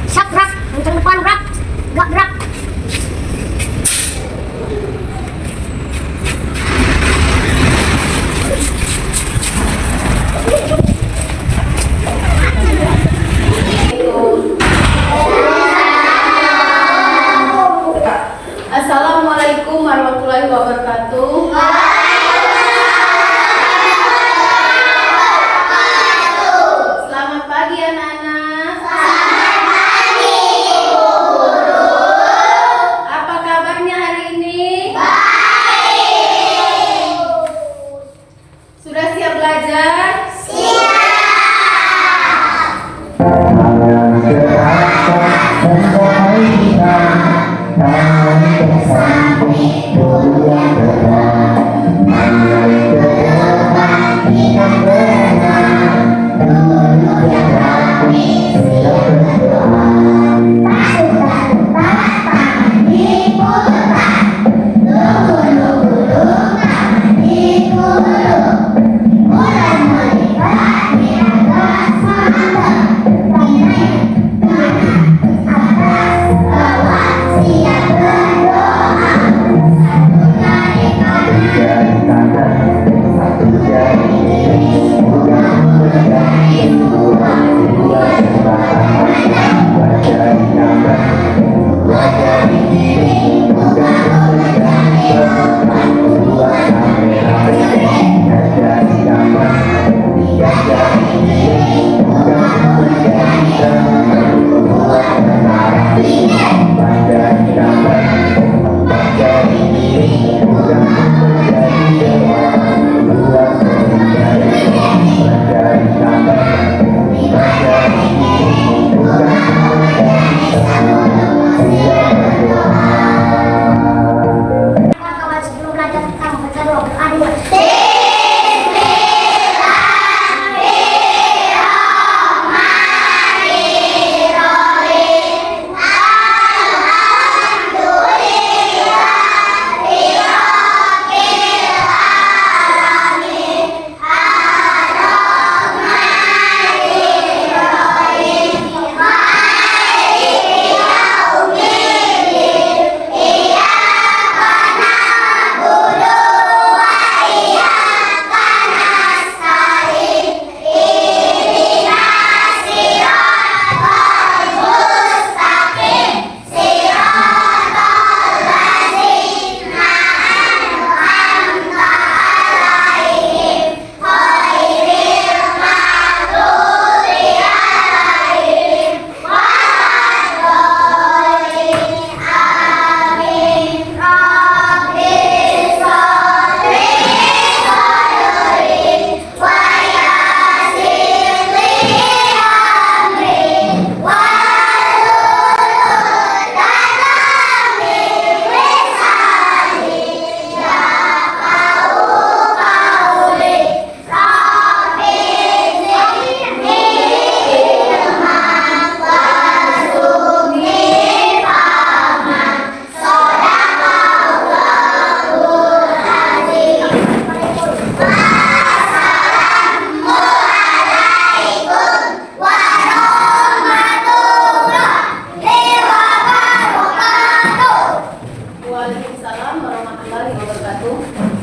Sak rak, kencang depan rak, gak gerak. Assalamualaikum warahmatullahi wabarakatuh. Selamat pagi anak-anak. Selamat pagi Ibu Guru. Apa kabarnya hari ini? Baik. Sudah siap belajar?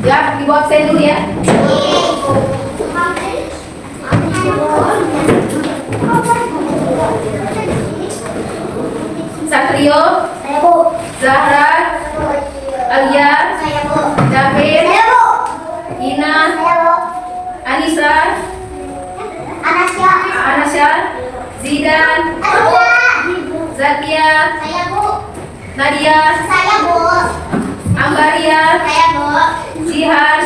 Ya, Ibu absen dulu ya. Satrio, Saya Bu. Zahra, Alia, Saya Bu. David, Saya Bu. Gina, Saya Bu. Anissa, Anasya. Anasya, Zidan, Zakia, Saya Bu. Nadia, Saya Bu. Ambaria, Saya Bu. Jihan,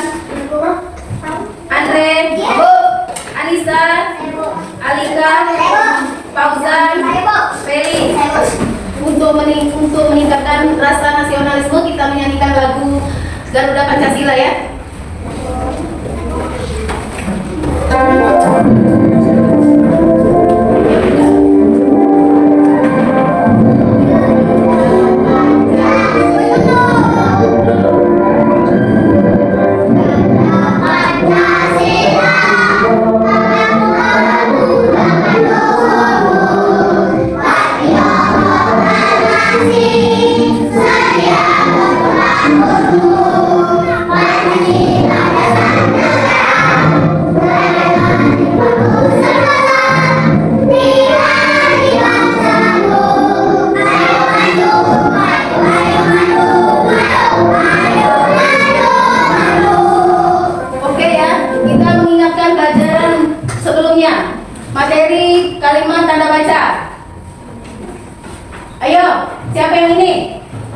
Andre, Bu. Anissa, Saya Bu. Alika, Saya Bu. Fauzan, Saya Bu. Feli. Saya Bu. Untuk meningkatkan rasa nasionalisme, kita menyanyikan lagu Garuda Pancasila ya. Pancasila.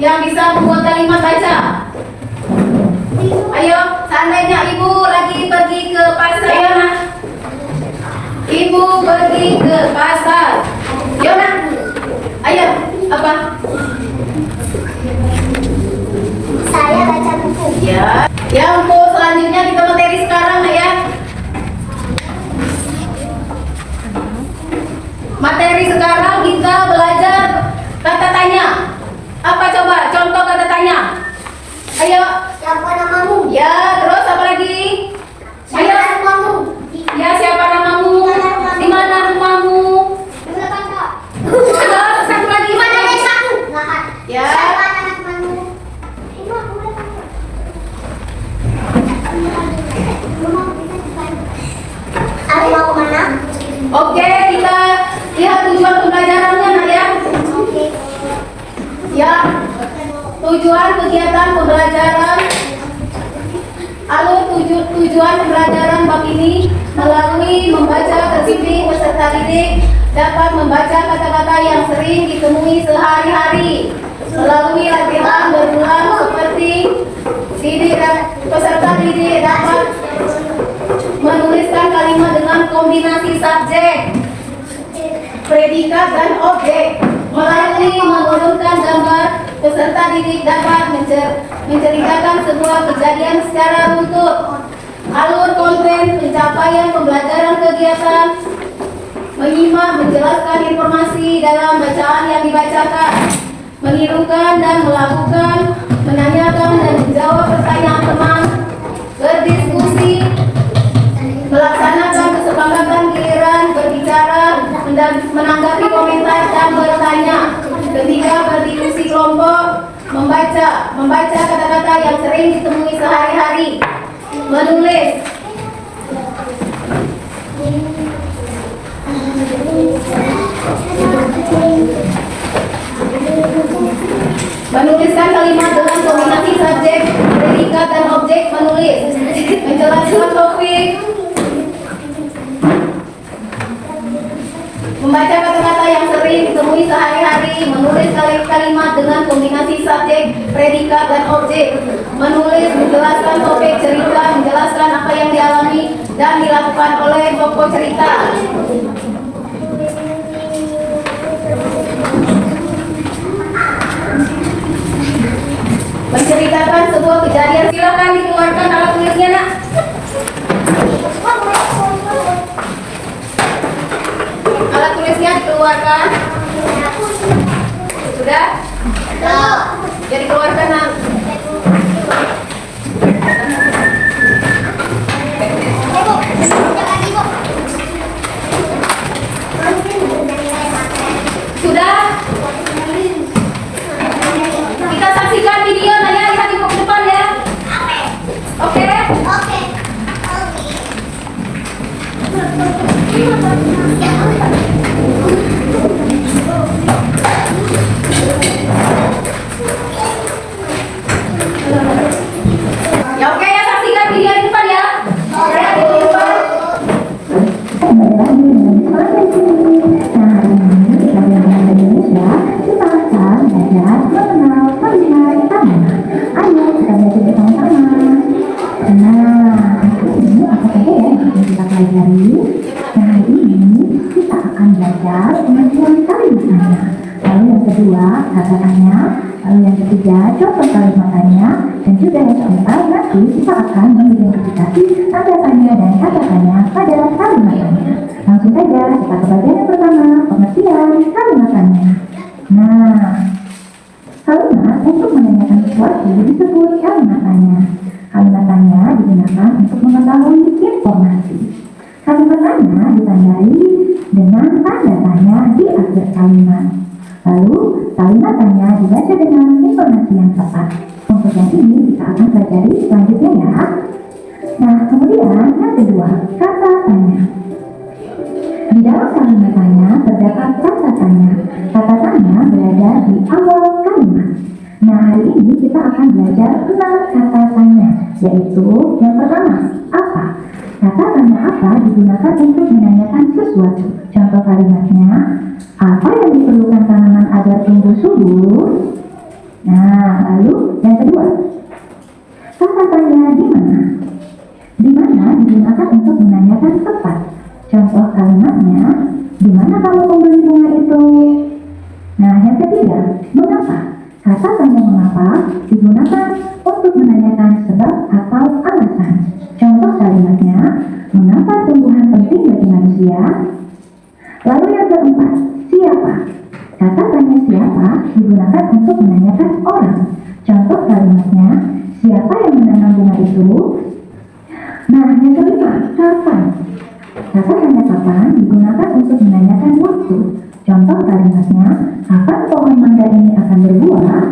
yang bisa membuat kalimat baca? Ayo, seandainya ibu lagi pergi ke pasar. Ayo nak. Ibu pergi ke pasar. Ayo nak. Ayo, apa? Saya baca buku. Ya. Ya, untuk selanjutnya kita materi sekarang ya. Materi sekarang kita belajar kata tanya. Apa coba? Contoh kata tanya. Ayo. Siapa namamu? Ya, terus apa lagi? Siapa Ayo. namamu? Ya, siapa namamu? Di mana rumahmu? Di belakang kak. Terus satu lagi. Di mana desamu? Lahat. Ya. Siapa anak temanmu? Ibu aku belakang. Aku mau kemana? Oke, kita lihat tujuan pembelajarannya nak ya. Oke. Ya. Tujuan kegiatan pembelajaran. Alur tujuan pembelajaran bab ini melalui membaca tersimping peserta didik dapat membaca kata-kata yang sering ditemui sehari-hari. Melalui latihan berulang seperti peserta didik dapat menuliskan kalimat dengan kombinasi subjek, predikat dan objek. Melalui menurunkan gambar, peserta didik dapat menceritakan sebuah kejadian secara runtut. Alur konten pencapaian pembelajaran kegiatan menyimak, menjelaskan informasi dalam bacaan yang dibacakan, menirukan dan melakukan, menanyakan dan menjawab pertanyaan teman, berdiskusi, melaksanakan kesepakatan giliran, berbicara, menanggapi komentar dan bertanya. Ketiga, berdiskusi kelompok, membaca kata-kata yang sering ditemui sehari-hari, menulis. Menuliskan kalimat dengan kombinasi subjek, predikat dan objek, menulis. Menjelaskan topik. Membaca kata-kata yang sering ditemui sehari-hari, menulis kalimat dengan kombinasi subjek, predikat dan objek, menulis, menjelaskan topik cerita, menjelaskan apa yang dialami dan dilakukan oleh tokoh cerita. Menceritakan sebuah kejadian. Silakan dikeluarkan alat tulisnya nak. Alat tulisnya dikeluarkan. Sudah? Jadi keluarkan nak. Sudah? Kita saksikan video nanya, lihat di depan ya. Oke? Oke. Ya oke ya, saksikan video di depan ya. Oke, di depan. Kata tanya, lalu yang ketiga contoh kalimat tanya, dan juga yang keempat nanti kita akan mengidentifikasi tanda tanya dan kata tanya pada kalimat tanya. Langsung saja kita ke bagian yang pertama, pengertian kalimat tanya. Nah, kalimat untuk menanyakan sesuatu disebut kalimat tanya. Kalimat tanya digunakan untuk mengetahui informasi. Kalimat tanya ditandai dengan tanda tanya di akhir kalimat. Lalu, kalimat tanya dibaca dengan informasi yang tepat. Untuk yang ini kita akan pelajari selanjutnya ya. Nah, kemudian yang kedua, kata tanya. Di dalam kalimat tanya terdapat kata tanya. Kata tanya berada di awal kalimat. Nah, hari ini kita akan belajar 6 kata tanya, yaitu yang pertama, apa? Kata tanya apa digunakan untuk menanyakan sesuatu. Contoh kalimatnya, apa yang diperlukan tanaman agar tumbuh subur? Nah, lalu yang kedua, kata tanya di mana? Di mana digunakan untuk menanyakan tempat. Contoh kalimatnya, di mana kamu membeli bunga itu? Nah, yang ketiga, mengapa? Kata tanya mengapa digunakan untuk menanyakan sebab atau alasan. Contoh kalimatnya, mengapa tumbuhan penting bagi manusia? Lalu yang keempat, siapa? Kata tanya siapa digunakan untuk menanyakan orang. Contoh kalimatnya, siapa yang menanam bunga itu? Nah, yang kelima, kapan? Kata tanya kapan digunakan untuk menanyakan waktu. Contoh kalimatnya, kapan pohon mangga ini akan berbuah?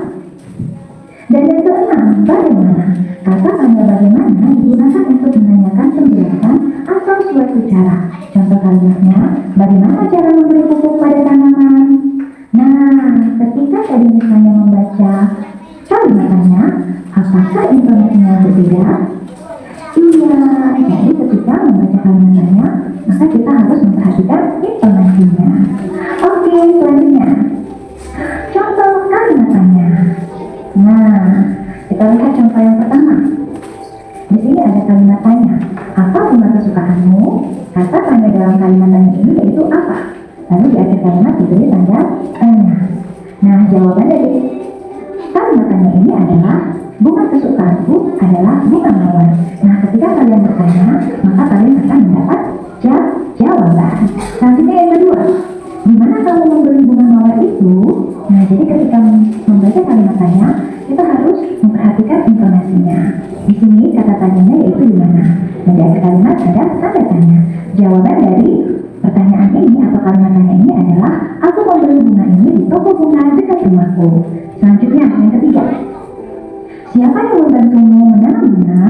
Dan yang keenam, bagaimana? Kata tanya bagaimana digunakan untuk menanyakan penjelasan atau suatu cara. Contoh kalimatnya, bagaimana cara memberi pupuk pada tanaman? Nah, ketika tadi misalnya membaca kalimatnya, apakah intonasinya berbeda? Iya, jadi ketika membaca kalimatnya, maka kita harus memperhatikan intonasinya. Oke, selanjutnya, contoh kalimatnya. Nah, kita lihat contoh yang pertama. Di sini ada kalimat tanya, apa bunga kesukaanmu? Kata tanya dalam kalimat tanya ini yaitu apa? Lalu di akhir kalimat diberi tanda tanya. Nah, jawaban dari kalimat tanya ini adalah bunga kesukaanku adalah bunga mawar. Nah, ketika kalian bertanya, maka kalian akan mendapat jawaban. Selanjutnya yang kedua, di mana kamu membeli bunga mawar itu? Nah, jadi ketika membaca kalimat tanya, kita harus memperhatikan intonasinya. Di sini kata tanyanya yaitu di mana. Dan di akhir kalimat ada tanda tanya. Jawaban dari pertanyaan ini atau kalimat tanya ini adalah, aku membeli bunga ini di toko bunga dekat rumahku. Selanjutnya yang ketiga, siapa yang membantumu menanam bunga?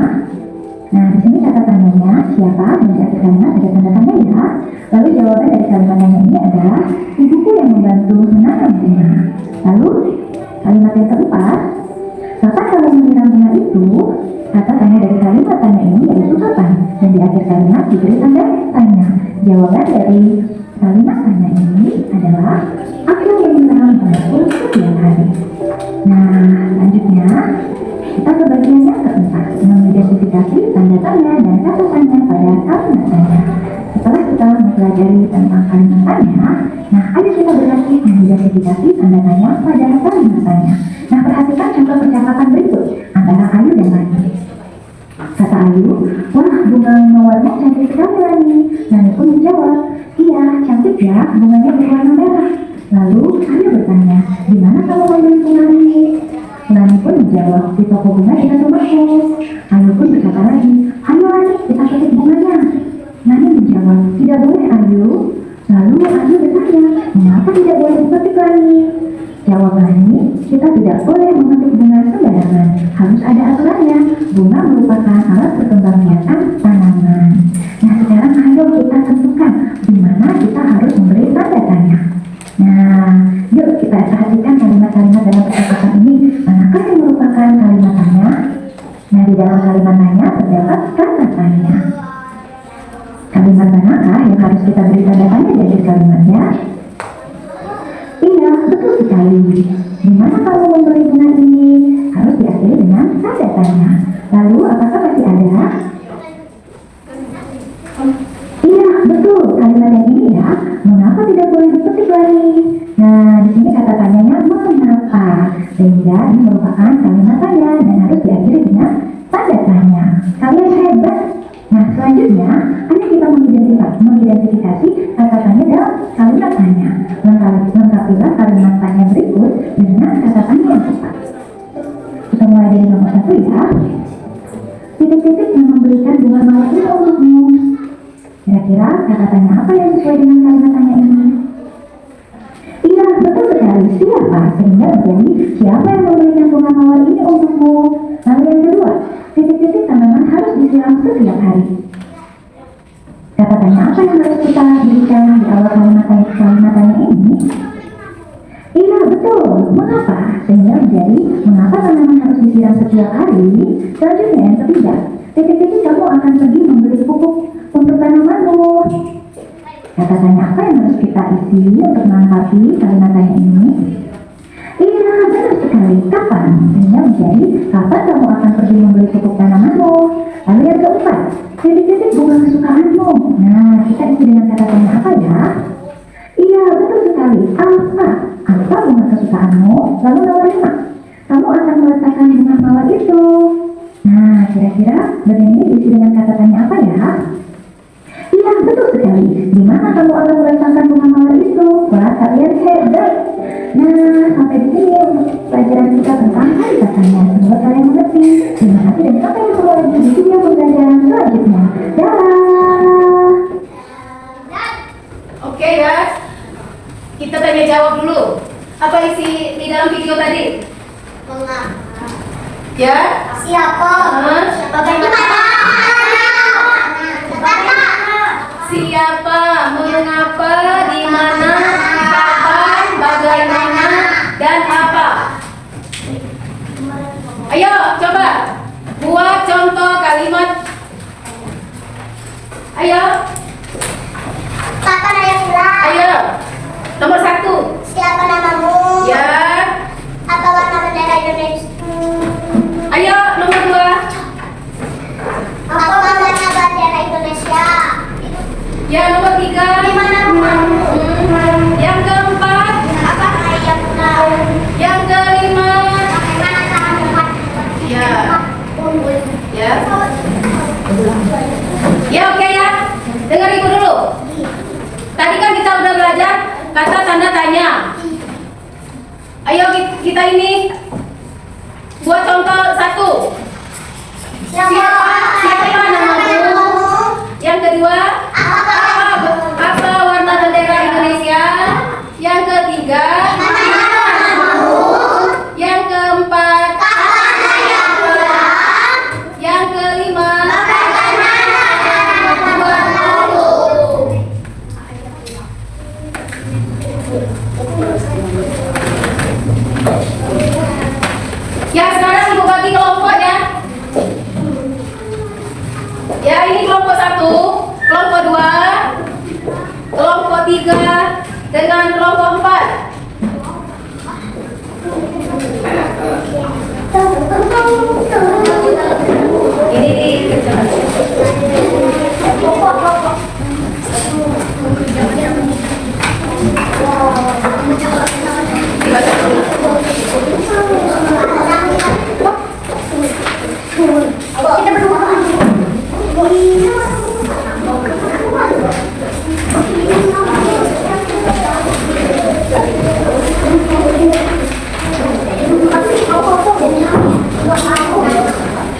Nah, di sini kata tanyanya siapa, dan di akhir kalimat ada tanda tanya ya. Lalu jawaban dari kalimat tanya ini adalah, ibuku yang membantu menanam bunga. Lalu kalimat yang keempat, kapan kamu menyiram bunga itu? Kata tanya dari kalimat tanya ini yaitu kapan, dan di akhir kalimat diberi tanda tanya. Jawaban dari kalimat tanya ini adalah, aku menyiram bungaku setiap hari. Nah, selanjutnya kita ke bagian yang keempat, mengidentifikasi tanda tanya dan kata tanya pada kalimat tanya. Setelah kita mempelajari tentang kalimat tanya, nah ayo kita berlatih mengidentifikasi tanda tanya pada kalimat tanya. Nah, perhatikan contoh percakapan berikut antara Ayu dan Lani. Kata Ayu, wah bunga mawarnya cantik sekali Lani. Lani pun menjawab, iya cantik ya, bunganya berwarna merah. Lalu Ayu bertanya, di mana kamu membeli bunga ini? Lani pun menjawab, di toko bunga dekat rumahku. Ayu pun berkata lagi, ayo Lani, kita petik bunganya. Lani menjawab, tidak boleh Ayu. Lalu Ayu bertanya, mengapa tidak boleh dipetik Lani? Jawab Lani, kita tidak boleh memetik bunga sembarangan. Harus ada aturannya. Bunga merupakan alat perkembangbiakan tanaman. Nah, sekarang ayo kita tentukan di mana kita harus memberi tanda tanya. Nah, yuk kita perhatikan kalimat-kalimat dalam percakapan ini. Manakah yang merupakan kalimat tanya? Nah, di dalam kalimat tanya terdapat kata tanya. Kalimat manakah yang harus kita beri tanda tanya dari kalimatnya? Iya, betul sekali. Di mana kamu membeli bunga ini? Harus diakhiri dengan tanda tanya. Lalu, apakah masih ada? Iya, betul. Kalimat yang ini ya. Mengapa tidak boleh dipetik Lani? Nah, di sini kata tanyanya mengapa, sehingga ini merupakan kalimat tanya dan harus diakhiri dengan tanda tanya. Kalian hebat. Nah, selanjutnya, ayo kita mengidentifikasi kata tanya dalam kalimat tanya. Lengkapilah kalimat tanya berikut dengan kata tanya yang tepat. Kita mulai dari nomor 1 ya. Titik-titik yang memberikan bunga mawar itu untukmu. Kira-kira kata tanya apa yang sesuai dengan kalimat tanya ini? Iya, betul sekali. Siapa? Sehingga menjadi siapa yang memberikan bunga mawar ini untukmu. Lalu yang kedua, titik-titik tanaman harus disiram setiap hari. Kata tanya apa yang harus kita berikan di awal kalimat tanya ini? Iya, betul. Mengapa? Sehingga menjadi mengapa tanaman harus disiram setiap hari. Selanjutnya yang ketiga, titik-titik kamu akan pergi membeli pupuk untuk tanamanmu. Kata tanya apa yang harus kita isi untuk melengkapi kalimat tanya ini? Iya, benar sekali. Kapan? sehingga menjadi kapan kamu akan pergi membeli pupuk tanamanmu. Lalu yang keempat, titik-titik bunga kesukaanmu. Nah, kita isi dengan kata tanya apa ya? Iya, betul sekali. Apa bunga kesukaanmu? Lalu nomor 5, kamu akan meletakkan bunga mawar itu. Nah, kira-kira bagian ini diisi dengan kata tanya apa ya? Iya, betul sekali. Di mana kamu akan meletakkan bunga mawar itu? Wah, kalian hebat. Nah, sampai di sini untuk pelajaran kita tentang hari katanya. Semoga kalian mengerti. Terima kasih dan sampai ketemu lagi di video pembelajaran selanjutnya. Dadah. Oke guys, kita tanya jawab dulu. Apa isi di dalam video tadi? Mengapa? Ya? Siapa? Bagaimana? Siapa, mengapa, di mana, kapan, bagaimana, dan apa? Ayo, coba buat contoh kalimat. Ayo, Kapan ayah pulang? ayo. Nomor 1. Siapa namamu? Ya. Apa warna bendera Indonesia? Ayo, nomor 2. Apa warna bendera Indonesia? Ya, nomor 3. Di mana rumahmu? Yang keempat. Apa ayah pulang? Yang kelima. Bagaimana cara membuat Ya. umbul? Ya. Ya, oke ya. Dengar ibu dulu. Tadi kan kita udah belajar kata tanda tanya. Ayo kita ini buat contoh 1. Siapa namamu? Yang kedua, apa warna bendera Indonesia? Yang ketiga, yang keempat, yang kelima, ya sekarang ibu bagi kelompok ya. Ya ini kelompok 1, kelompok 2, kelompok 3 dengan kelompok 4.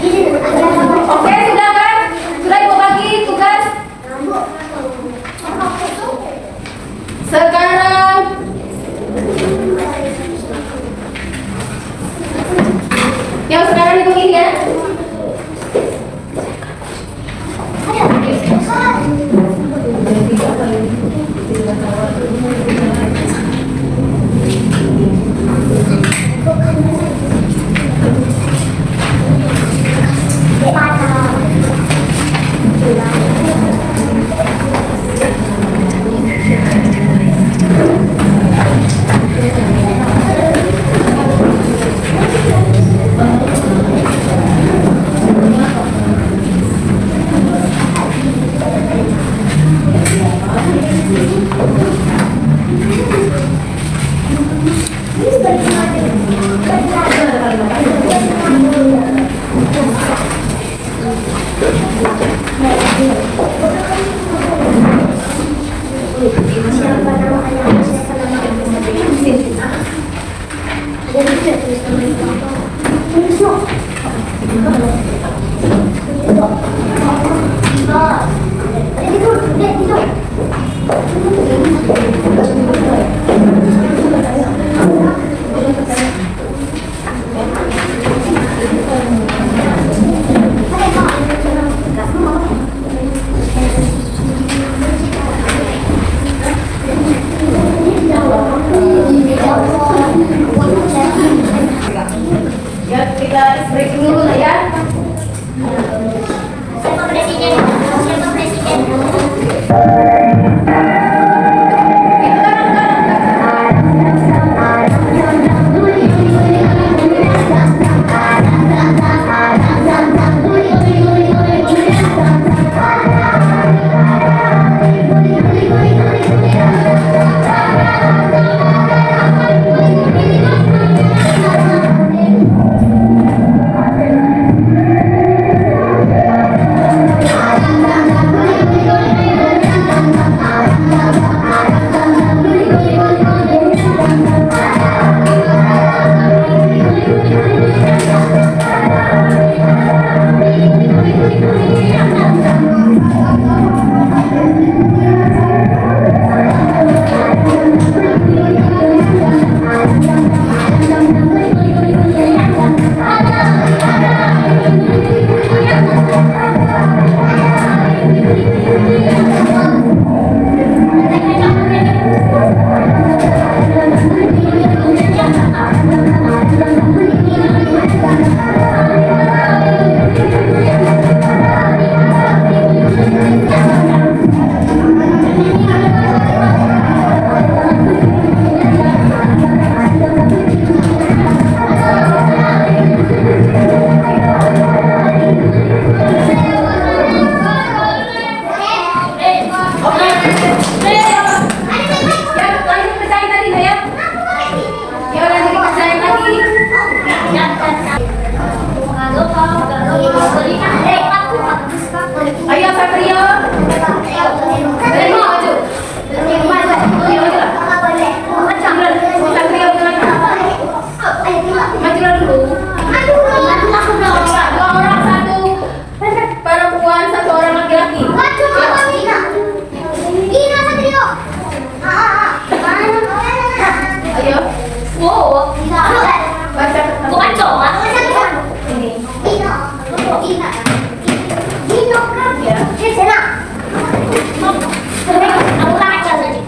Ini oke, sudah kan? Sudah ibu bagi tugas. Sekarang yang sekarang ibu ini ya. Ya kita break dulu lah ya. Siapa presiden? Siapa presiden? Itu kan Wow, bisa. Baca Bukan cowok. ini. Dino. Dino. Dino kan? Ya. Sana. Aku kaca tadi.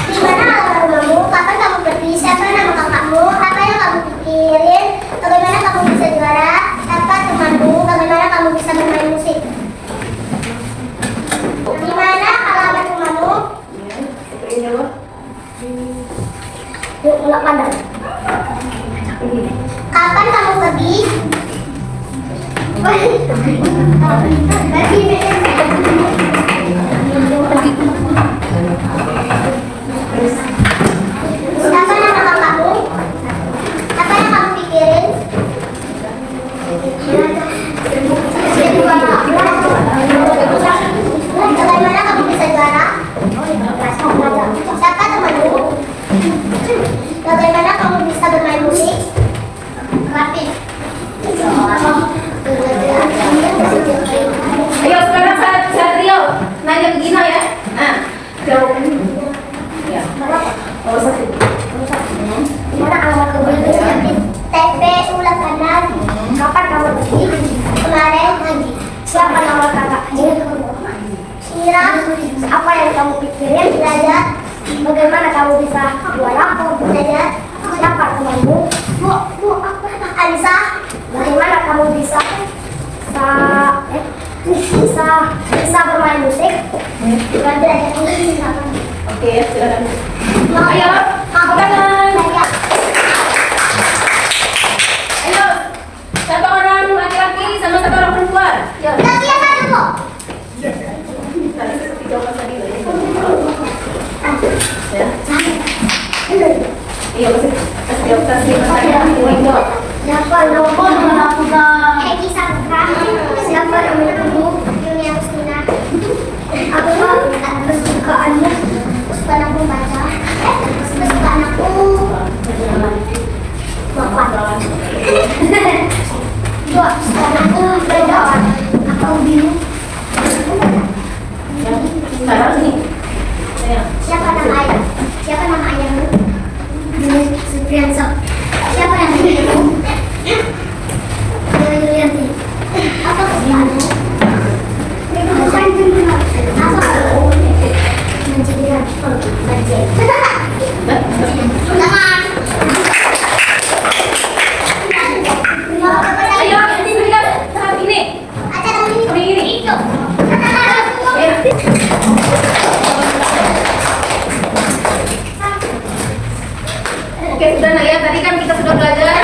Di mana agamamu? Kapan kamu pergi? Siapa nama kakakmu? Apa yang kamu pikirin? Bagaimana kamu bisa juara? Apa temanmu? Bagaimana kamu bisa bermain musik? Di mana alamat rumahmu? Ini loh. Yuk, mulai pandang. Kapan kamu pergi? Siapa nama kakakmu? Apa yang kamu pikirin? Bagaimana kamu bisa juara? Siapa temanmu? Bagaimana kamu bisa bermain musik? Rapi. Ayo sekarang Satrio nanya ke Gina ya. Nah, jawab. Ya. Oh, satu. Gimana alamat kemudian? TP ulang kanan. Kapan kamu pergi? Kemarin pagi. Siapa nama kakakmu? Sira. Apa yang kamu pikirin? Belajar. Bagaimana kamu bisa juara? Belajar. Siapa temanmu? Alisa. Bagaimana kamu bisa bermain musik? Belajar. Oke, silakan. Ayo, Ayo, satu orang laki-laki sama satu orang perempuan. Ya. lagi yang satu kok. Tadi seperti jawaban tadi loh. Ya. Iya, kasih jawab pertanyaan. Jawab. Siapa nomor melakukan Heki Sangka? Siapa namanya Dunia Ustina? Apa kesukaanmu? Kesukaan aku baca. Kesukaan aku makan. Dua, kesukaan aku berdoa. Aku bingung. Sekarang nih. Siapa nama ayah? Siapa nama ayahmu? Supriyansa. Siapa yang ibumu? Yulianti. Apa kesukaanmu? Apa? Menjadikan banjir. Tangan. Ayo, ini berikan saat ini. Acara ini. Itu. Oke, sudah nak ya. Tadi kan kita sudah belajar.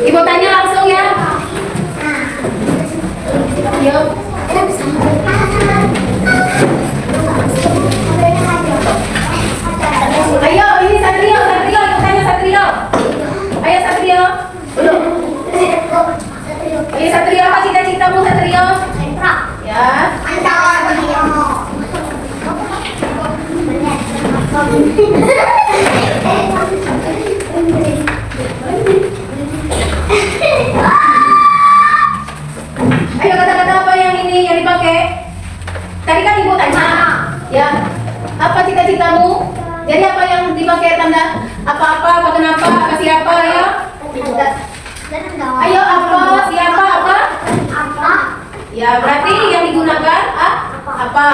Ibu tanya langsung ya. Yuk. Ayo, ini Satrio, Satrio, ibu tanya Satrio. Ayo Satrio. Ayo Satrio, apa cita-citamu Satrio? Ya. Ayo kata-kata apa yang ini yang dipakai? Tadi kan ibu tanya. Ya. Apa cita-citamu? Jadi apa yang dipakai tanda? Apa-apa, apa kenapa, apa siapa ya? Ayo apa, siapa, apa? Apa? Ya berarti yang digunakan apa?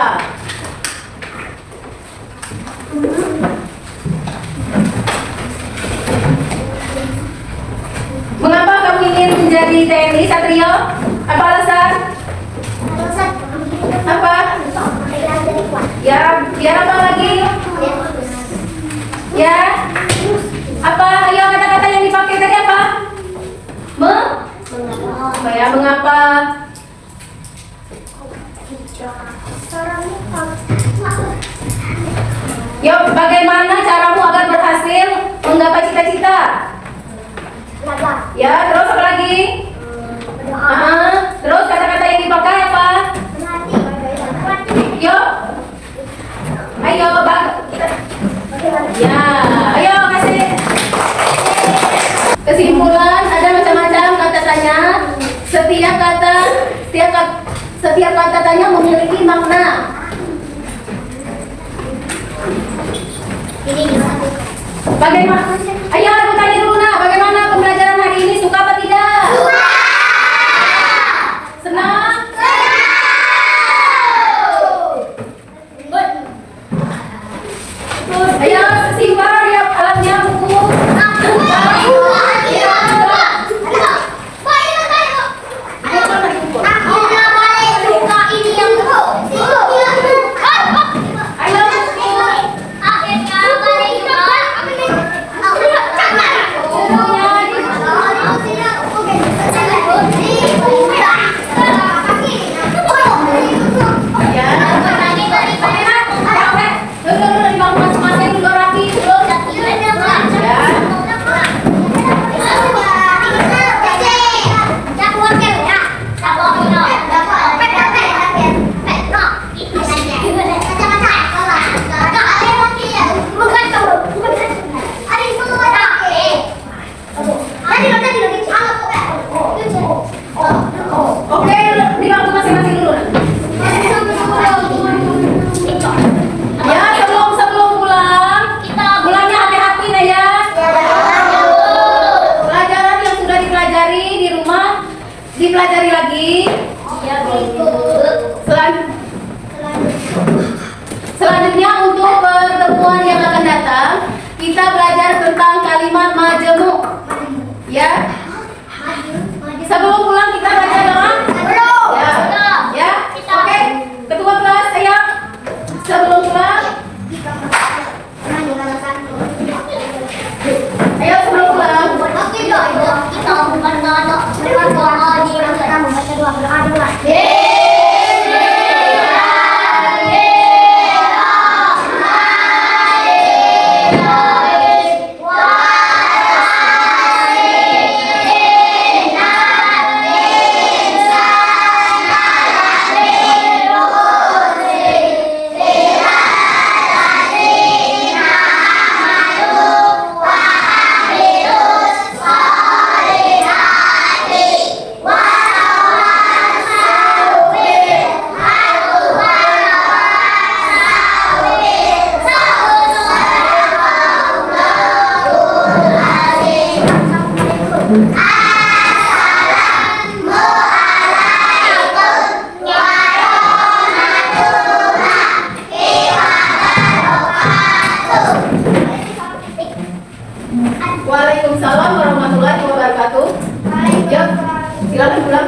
Mengapa kamu ingin menjadi TNI Satrio? Apa alasan? Apa? Ya, biar apa lagi? Ya? Apa? Ayo kata-kata yang dipakai tadi apa? Apa ya? Mengapa? Yuk, bagaimana caramu agar berhasil menggapai cita-cita? Ya, terus apa lagi? Terus kata-kata yang dipakai apa? Yuk. Ayo, Bang. Ya, ayo kasih. Kesimpulan ada macam-macam kata tanya. Setiap Setiap kata-katanya memiliki makna. Ini bisa. Bagaimana? Ayo aku tanya dulu nah, bagaimana pembelajaran hari ini, suka apa tidak? Suka. Senang? Good. Terus, ayo simpan ya alatnya, buku. Oke, di bangku masing-masing dulu. Ya, sebelum pulang, pulangnya hati-hati nah ya. Pelajaran yang sudah dipelajari di rumah dipelajari lagi. Selanjutnya untuk pertemuan yang akan datang, kita belajar tentang kalimat majemuk. Ya. Sebelum pulang kita baca doa. Ya. Ya. Oke. Ketua kelas, ayo. Sebelum pulang. Ayo sebelum pulang. Waalaikumsalam warahmatullahi wabarakatuh. Yuk, silakan pulang.